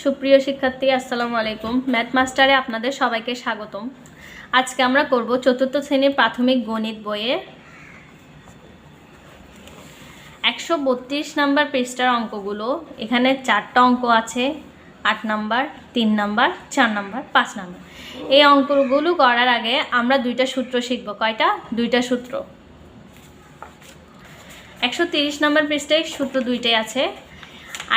সুপ্রিয় শিক্ষার্থী আসসালামু আলাইকুম। ম্যাথ মাস্টারে আপনাদের সবাইকে স্বাগতম। আজকে আমরা করব চতুর্থ শ্রেণীর প্রাথমিক গণিত বইয়ের 132 নাম্বার পৃষ্ঠার অঙ্কগুলো। এখানে 4টা অঙ্ক আছে, 8 নাম্বার, 3 নাম্বার, 4 নাম্বার, 5 নাম্বার। এই অঙ্কগুলো করার আগে আমরা দুইটা সূত্র শিখব। কয়টা? দুইটা সূত্র। 130 নাম্বার পৃষ্ঠায় সূত্র দুইটাই আছে।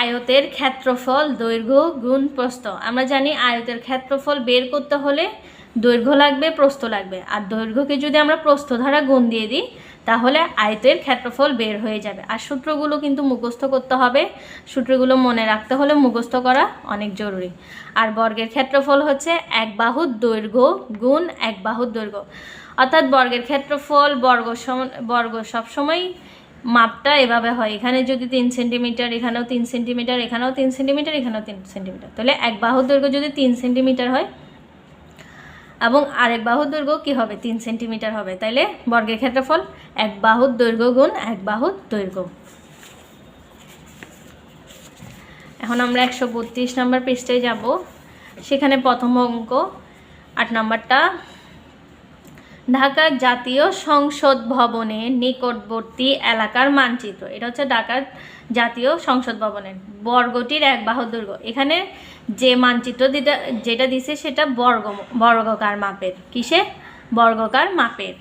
আয়তের ক্ষেত্রফল দৈর্ঘ্য গুণ প্রস্থ। আমরা জানি আয়তের ক্ষেত্রফল বের করতে হলে দৈর্ঘ্য লাগবে, প্রস্থ লাগবে। আর দৈর্ঘ্যকে যদি আমরা প্রস্থ দ্বারা গুণ দিয়ে দিই তাহলে আয়তের ক্ষেত্রফল বের হয়ে যাবে। আর সূত্রগুলো কিন্তু মুখস্থ করতে হবে। সূত্রগুলো মনে রাখতে হলে মুখস্থ করা অনেক জরুরি। আর বর্গের ক্ষেত্রফল হচ্ছে এক বাহুর দৈর্ঘ্য গুণ এক বাহুর দৈর্ঘ্য। অর্থাৎ বর্গের ক্ষেত্রফল বর্গ সবসময় মাপটা এভাবে হয়। এখানে যদি 3 সেন্টিমিটার, এখানেও 3 সেন্টিমিটার, এখানেও 3 সেন্টিমিটার, এখানেও 3 সেন্টিমিটার, তাহলে এক বাহুর দৈর্ঘ্য যদি 3 সেন্টিমিটার হয় এবং আরেক বাহুর দৈর্ঘ্য কী হবে? 3 সেন্টিমিটার হবে। তাইলে বর্গের ক্ষেত্রফল এক বাহুর দৈর্ঘ্য গুণ এক বাহুর দৈর্ঘ্য। এখন আমরা 132 নাম্বার পৃষ্ঠায় যাব। সেখানে প্রথম অঙ্ক 8 নাম্বারটা, ঢাকা জাতীয় সংসদ ভবনের নিকটবর্তী এলাকার মানচিত্র। এটা হচ্ছে ঢাকা জাতীয় সংসদ ভবনের বর্গটির এক বাহুর দৈর্ঘ্য। এখানে যে মানচিত্র যেটা দিছে সেটা বর্গকার মাপের। কিসের? বর্গকার মাপের।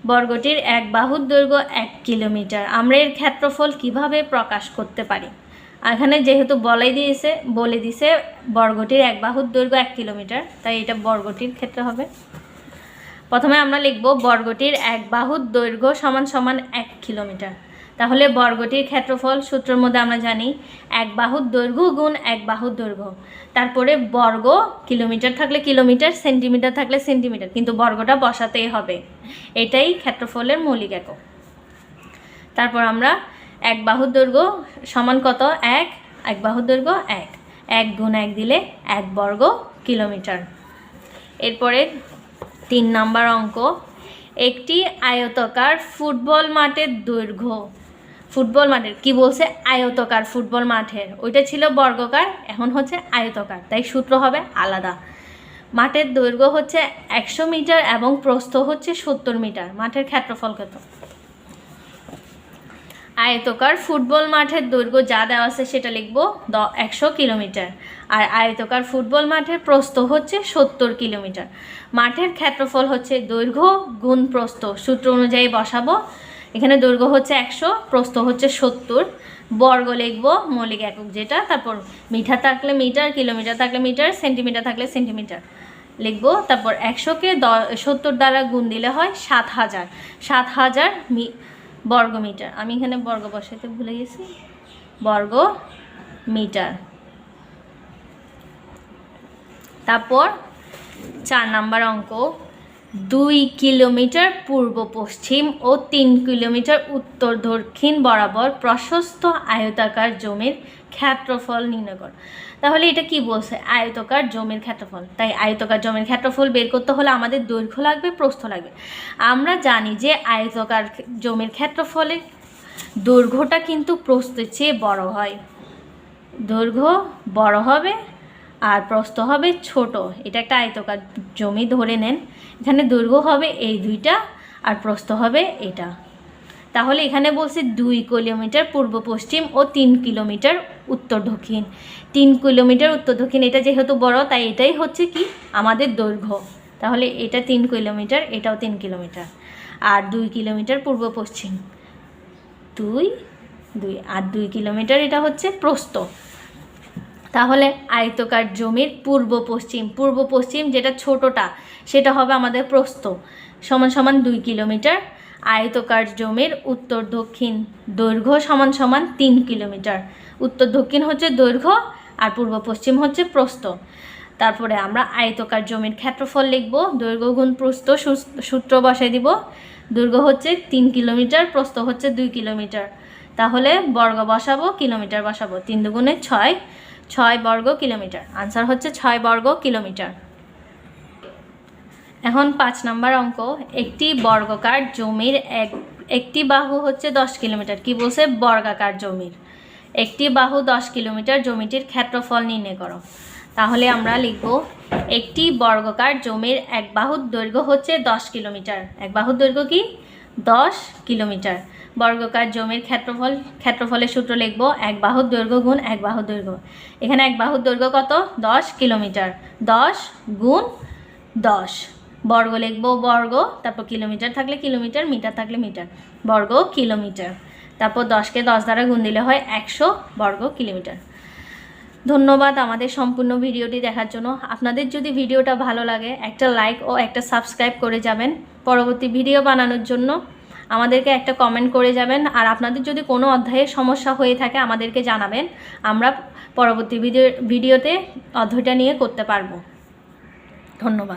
বর্গটির এক বাহুর দৈর্ঘ্য 1 কিলোমিটার। আমরা এর ক্ষেত্রফল কিভাবে প্রকাশ করতে পারি? এখানে যেহেতু বলে দিছে বর্গটির এক বাহুর দৈর্ঘ্য 1 কিলোমিটার, তাই এটা বর্গটির ক্ষেত্রে হবে। প্রথমে আমরা লিখব বর্গটির এক বাহুর দৈর্ঘ্য সমান সমান 1 কিলোমিটার। তাহলে বর্গটির ক্ষেত্রফল সূত্রের মধ্যে আমরা জানি এক বাহুর দৈর্ঘ্য গুণ এক বাহুর দৈর্ঘ্য। তারপরে বর্গ, কিলোমিটার থাকলে কিলোমিটার, সেন্টিমিটার থাকলে সেন্টিমিটার, কিন্তু বর্গটা বসাতেই হবে। এটাই ক্ষেত্রফলের মৌলিক একক। তারপর আমরা এক বাহুর দৈর্ঘ্য সমান কত? 1। এক বাহুর দৈর্ঘ্য 1, 1 গুণ 1 দিলে 1 বর্গ কিলোমিটার। এরপরে 3 নাম্বার অঙ্ক, একটি আয়তাকার ফুটবল মাঠের দৈর্ঘ্য। ফুটবল মাঠের কি বলছে? আয়তাকার ফুটবল মাঠের। ওইটা ছিল বর্গকার, এখন হচ্ছে আয়তাকার, তাই সূত্র হবে আলাদা। মাঠের দৈর্ঘ্য হচ্ছে 100 মিটার এবং প্রস্থ হচ্ছে 70 মিটার। মাঠের ক্ষেত্রফল কত? আয়তাকার ফুটবল মাঠের দৈর্ঘ্য যা দেওয়া আছে সেটা লিখব 100 কিলোমিটার। আর আয়তাকার ফুটবল মাঠের প্রস্থ হচ্ছে 70 কিলোমিটার। মাঠের ক্ষেত্রফল হচ্ছে দৈর্ঘ্য গুণ প্রস্থ। সূত্র অনুযায়ী বসাবো। এখানে দৈর্ঘ্য হচ্ছে 100, প্রস্থ হচ্ছে 70, বর্গ লিখব মৌলিক একক যেটা। তারপর মিটার থাকলে মিটার, কিলোমিটার থাকলে মিটার, সেন্টিমিটার থাকলে সেন্টিমিটার লিখব। তারপর 100কে 70 দ্বারা গুণ দিলে হয় 7000। 7000 বর্গ মিটার। আমি এখানে বর্গ বসাতে ভুলে গেছি, বর্গ মিটার। তারপর 4 নাম্বার অঙ্ক, 2 কিলোমিটার পূর্ব পশ্চিম ও 3 কিলোমিটার উত্তর দক্ষিণ বরাবর প্রশস্ত আয়তাকার জমির ক্ষেত্রফল নির্ণয় কর। তাহলে এটা কি বলছে? আয়তাকার জমির ক্ষেত্রফল। তাই আয়তাকার জমির ক্ষেত্রফল বের করতে হলে আমাদের দৈর্ঘ্য লাগবে, প্রস্থ লাগবে। আমরা জানি যে আয়তাকার জমির ক্ষেত্রফলের দৈর্ঘ্যটা কিন্তু প্রস্থের চেয়ে বড় হয়। দৈর্ঘ্য বড় হবে আর প্রস্থ হবে ছোট। এটা একটা আয়তাকার জমি ধরে নেন। এখানে দৈর্ঘ্য হবে এই দুইটা আর প্রস্থ হবে এটা। তাহলে এখানে বলছে 2 কিলোমিটার পূর্ব পশ্চিম ও 3 কিলোমিটার উত্তর দক্ষিণ। 3 কিলোমিটার উত্তর দক্ষিণ, এটা যেহেতু বড় তাই এটাই হচ্ছে কি আমাদের দৈর্ঘ্য। তাহলে এটা 3 কিলোমিটার, এটাও 3 কিলোমিটার। আর 2 কিলোমিটার পূর্ব পশ্চিম, 2 আর 2 কিলোমিটার এটা হচ্ছে প্রস্থ। তাহলে আয়তাকার জমির পূর্ব পশ্চিম যেটা ছোটটা সেটা হবে আমাদের প্রস্থ, সমান সমান 2 কিলোমিটার। আয়তাকার জমির উত্তর দক্ষিণ দৈর্ঘ্য সমান সমান 3 কিলোমিটার। উত্তর দক্ষিণ হচ্ছে দৈর্ঘ্য আর পূর্ব পশ্চিম হচ্ছে প্রস্থ। তারপরে আমরা আয়তাকার জমির ক্ষেত্রফল লিখব, দৈর্ঘ্য গুণ প্রস্থ, সূত্র বসাই দিব। দৈর্ঘ্য হচ্ছে 3 কিলোমিটার, প্রস্থ হচ্ছে 2 কিলোমিটার। তাহলে বর্গ বসাবো, কিলোমিটার বসাবো। 3 দুগুণে 6, 6 বর্গ কিলোমিটার। আনসার হচ্ছে 6 বর্গ কিলোমিটার। এখন 5 নাম্বার অঙ্ক, একটি বর্গাকার জমির একটি বাহু হচ্ছে 10 কিলোমিটার। কি বলছে? বর্গাকার জমির একটি বাহু 10 কিলোমিটার, জমিটির ক্ষেত্রফল নির্ণয় করো। তাহলে আমরা লিখব একটি বর্গাকার জমির এক বাহুর দৈর্ঘ্য হচ্ছে 10 কিলোমিটার। এক বাহুর দৈর্ঘ্য কি 10 কিলোমিটার। বর্গাকার জমির ক্ষেত্রফলের সূত্র লিখব এক বাহুর দৈর্ঘ্য গুণ এক বাহুর দৈর্ঘ্য। এখানে এক বাহুর দৈর্ঘ্য কত? 10 কিলোমিটার। 10 গুণ 10, বর্গ লিখব বর্গ, তারপর কিলোমিটার থাকলে কিলোমিটার, মিটার থাকলে মিটার, বর্গ কিলোমিটার। তারপর 10কে 10 দ্বারা গুণ দিলে হয় 100 বর্গ কিলোমিটার। ধন্যবাদ আমাদের সম্পূর্ণ ভিডিওটি দেখার জন্য। আপনাদের যদি ভিডিওটা ভালো লাগে একটা লাইক ও একটা সাবস্ক্রাইব করে যাবেন। পরবর্তী ভিডিও বানানোর জন্য আমাদেরকে একটা কমেন্ট করে যাবেন। আর আপনাদের যদি কোনো অধ্যায়ে সমস্যা হয়ে থাকে আমাদেরকে জানাবেন, আমরা পরবর্তী ভিডিওতে অধ্যায়টা নিয়ে করতে পারবো। ধন্যবাদ।